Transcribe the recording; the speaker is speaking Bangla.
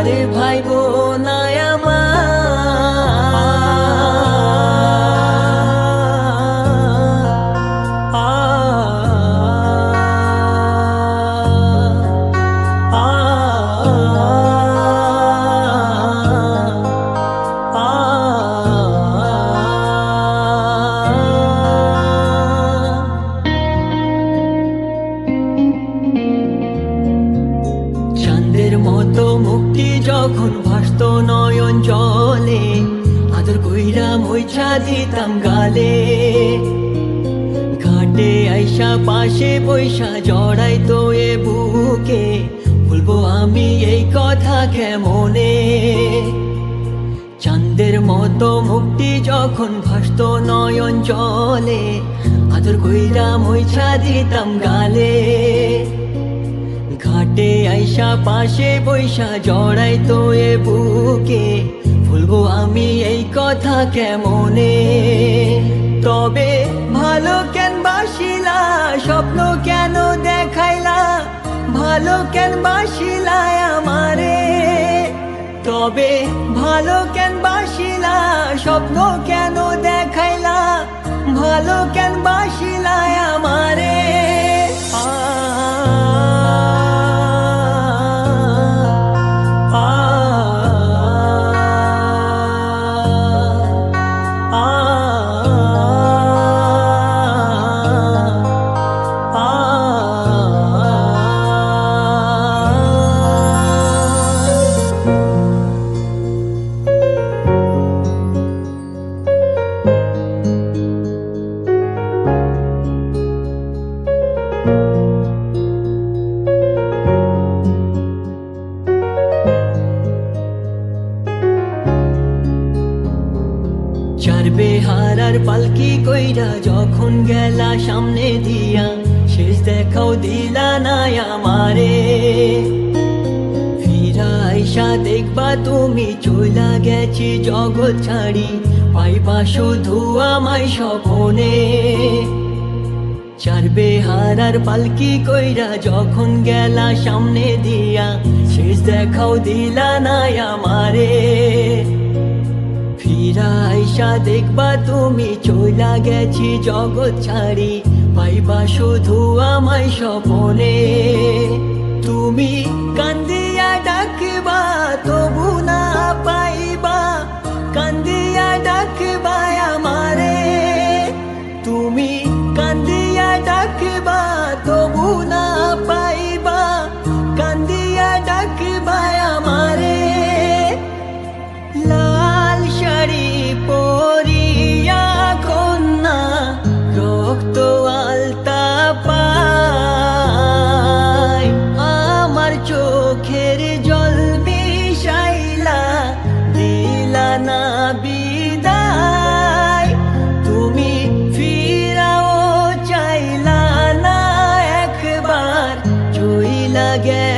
আরে ভাই বোনায় চাঁদের মতো মুক্তি যখন ভাসত নয়ন জলে, আদর কইরা মুইছা দিতাম গালে। ঘাটে আইসা পাশে বৈশা জড়াইতো এ বুকে, বলবো আমি এই কথা কেমনে। চাঁদের মতো মুক্তি যখন ভাসত নয়ন জলে, আদর কইরা মুইছা দিতাম গালে। ঘাটে আইসা পাশে বৈশা জড়াইতো এ বুকে, ভুলবো আমি এই কথা কেমনে। তবে ভালো কেন বাসিলা, স্বপ্ন কেন দেখাইলা, ভালো কেন বাসিলা আমারে। তবে ভালো কেন বাসিলা, স্বপ্ন কেন দেখাইলা, ভালো কেন বাসিলা আমারে। চার বেহারার পালকি কইরা যখন গেলা সামনে দিয়া, শেষ দেখাও দিলা না আমারে। ফিরা আইসা দেখবা তুমি চইলা গেছি জগৎ ছাড়ি, পাইবা শুধু আমায় স্বপনে। চার বেহারার পালকি কইরা যখন গেলা সামনে দিয়া, শেষ দেখাও দিলা না আমারে। ফিরা আইসা দেখবা তুমি চইলা গেছি জগৎ ছাড়ি, পাইবা শুধু আমায় স্বপনে। তুমি কান্দিয়া ডাকবা তবু না পাইবা, কান্দিয়া ডাকবা আমারে। তুমি কান্দিয়া ডাকবা তবু না পাইবা, কান্দিয়া ডাকবা আমারে। লাল শাড়ি পরিয়া কন্যা, রক্ত আলতা পায়, আমার চোখের জল মিশাইলা দিলা না বিদায়। তুমি ফিরাও চাইলা না একবার, চইলা গে